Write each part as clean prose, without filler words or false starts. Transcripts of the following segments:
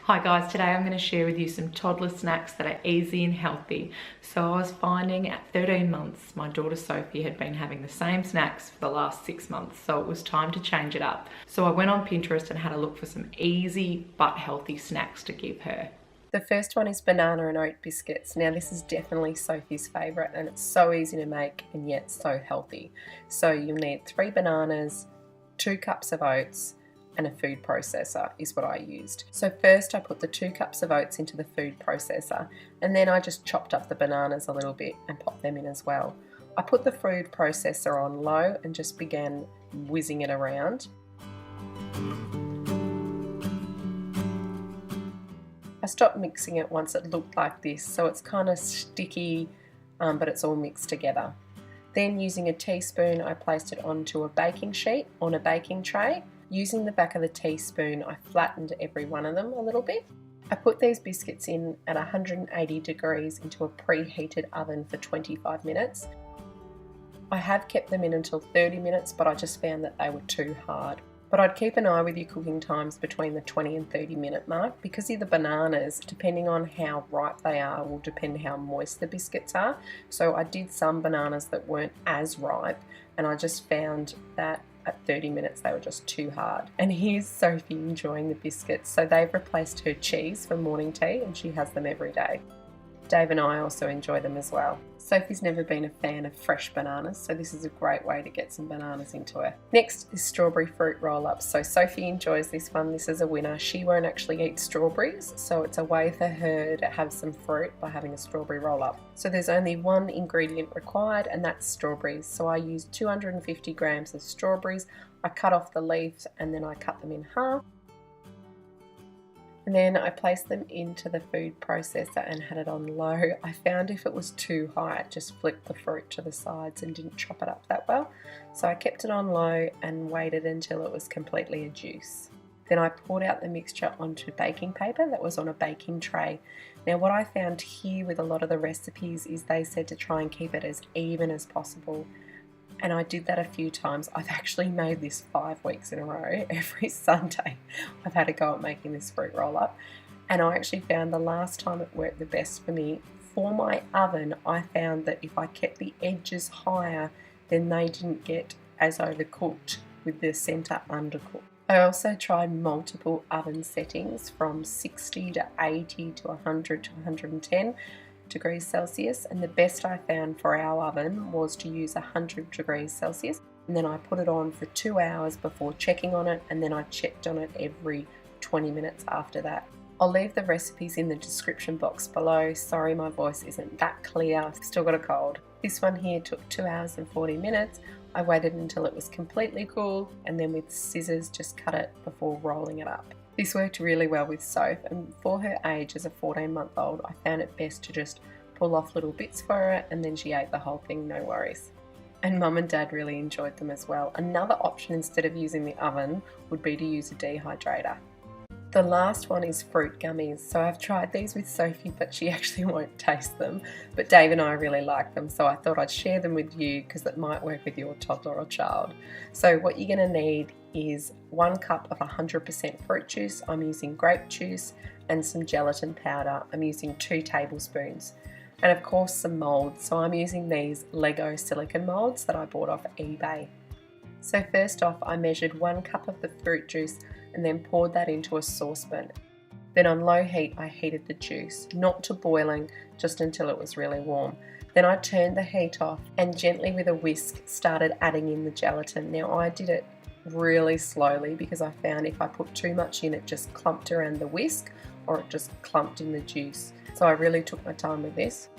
Hi guys, today I'm going to share with you some toddler snacks that are easy and healthy. So I was finding at 13 months, my daughter Sophie had been having the same snacks for the last 6 months, so it was time to change it up. So I went on Pinterest and had a look for some easy but healthy snacks to give her. The first one is banana and oat biscuits. Now this is definitely Sophie's favourite and it's so easy to make and yet so healthy. So you'll need 3 bananas, 2 cups of oats, and a food processor is what I used. So first I put the 2 cups of oats into the food processor and then I just chopped up the bananas a little bit and popped them in as well. I put the food processor on low and just began whizzing it around. I stopped mixing it once it looked like this, so it's kind of sticky, but it's all mixed together. Then using a teaspoon I placed it onto a baking sheet on a baking tray. Using the back of the teaspoon, I flattened every one of them a little bit. I put these biscuits in at 180 degrees into a preheated oven for 25 minutes. I have kept them in until 30 minutes, but I just found that they were too hard. But I'd keep an eye with your cooking times between the 20 and 30 minute mark because of the bananas, depending on how ripe they are, will depend how moist the biscuits are. So I did some bananas that weren't as ripe and I just found that at 30 minutes they were just too hard. And here's Sophie enjoying the biscuits. So they've replaced her cheese for morning tea and she has them every day. Dave and I also enjoy them as well. Sophie's never been a fan of fresh bananas, so this is a great way to get some bananas into her. Next is strawberry fruit roll-ups. So Sophie enjoys this one. This is a winner. She won't actually eat strawberries, so it's a way for her to have some fruit by having a strawberry roll-up. So there's only one ingredient required, and that's strawberries. So I used 250 grams of strawberries. I cut off the leaves and then I cut them in half. And then I placed them into the food processor and had it on low. I found if it was too high, it just flipped the fruit to the sides and didn't chop it up that well. So I kept it on low and waited until it was completely a juice. Then I poured out the mixture onto baking paper that was on a baking tray. Now what I found here with a lot of the recipes is they said to try and keep it as even as possible. And I did that a few times. I've actually made this 5 weeks in a row. Every Sunday I've had a go at making this fruit roll up. And I actually found the last time it worked the best for me. For my oven, I found that if I kept the edges higher, then they didn't get as overcooked with the centre undercooked. I also tried multiple oven settings from 60 to 80 to 100 to 110 degrees Celsius, and the best I found for our oven was to use 100 degrees Celsius, and then I put it on for 2 hours before checking on it, and then I checked on it every 20 minutes after that. I'll leave the recipes in the description box below. Sorry my voice isn't that clear, I've still got a cold. This one here took 2 hours and 40 minutes. I waited until it was completely cool and then with scissors just cut it before rolling it up. This worked really well with Soph, and for her age as a 14-month-old, I found it best to just pull off little bits for her and then she ate the whole thing, no worries. And Mum and Dad really enjoyed them as well. Another option instead of using the oven would be to use a dehydrator. The last one is fruit gummies. So I've tried these with Sophie, but she actually won't taste them. But Dave and I really like them, so I thought I'd share them with you because it might work with your toddler or child. So what you're going to need is 1 cup of 100% fruit juice. I'm using grape juice, and some gelatin powder. I'm using 2 tablespoons. And of course some molds. So I'm using these Lego silicone molds that I bought off eBay. So first off, I measured 1 cup of the fruit juice and then poured that into a saucepan. Then on low heat I heated the juice, not to boiling, just until it was really warm. Then I turned the heat off and gently with a whisk started adding in the gelatin. Now I did it really slowly because I found if I put too much in it just clumped around the whisk or it just clumped in the juice. So I really took my time with this.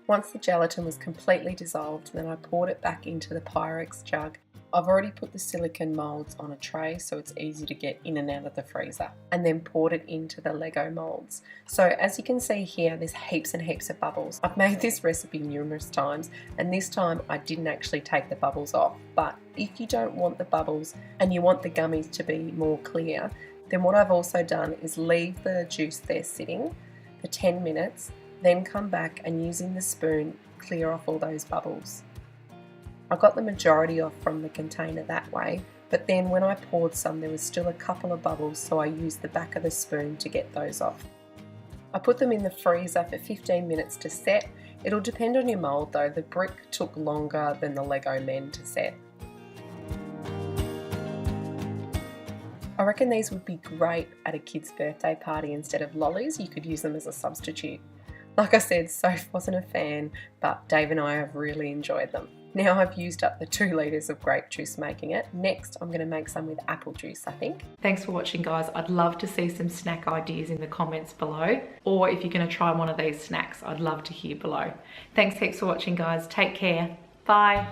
Once the gelatin was completely dissolved, then I poured it back into the Pyrex jug. I've already put the silicone molds on a tray so it's easy to get in and out of the freezer, and then poured it into the Lego molds. So as you can see here, there's heaps and heaps of bubbles. I've made this recipe numerous times and this time I didn't actually take the bubbles off, but if you don't want the bubbles and you want the gummies to be more clear, Then what I've also done is leave the juice there sitting for 10 minutes, then come back and using the spoon clear off all those bubbles. I got the majority off from the container that way, but then when I poured some there was still a couple of bubbles, so I used the back of the spoon to get those off. I put them in the freezer for 15 minutes to set. It'll depend on your mould though, the brick took longer than the Lego men to set. I reckon these would be great at a kid's birthday party instead of lollies. You could use them as a substitute. Like I said, Soph wasn't a fan, but Dave and I have really enjoyed them. Now I've used up the 2 litres of grape juice making it. Next, I'm going to make some with apple juice, I think. Thanks for watching, guys. I'd love to see some snack ideas in the comments below. Or if you're going to try one of these snacks, I'd love to hear below. Thanks heaps for watching, guys. Take care. Bye.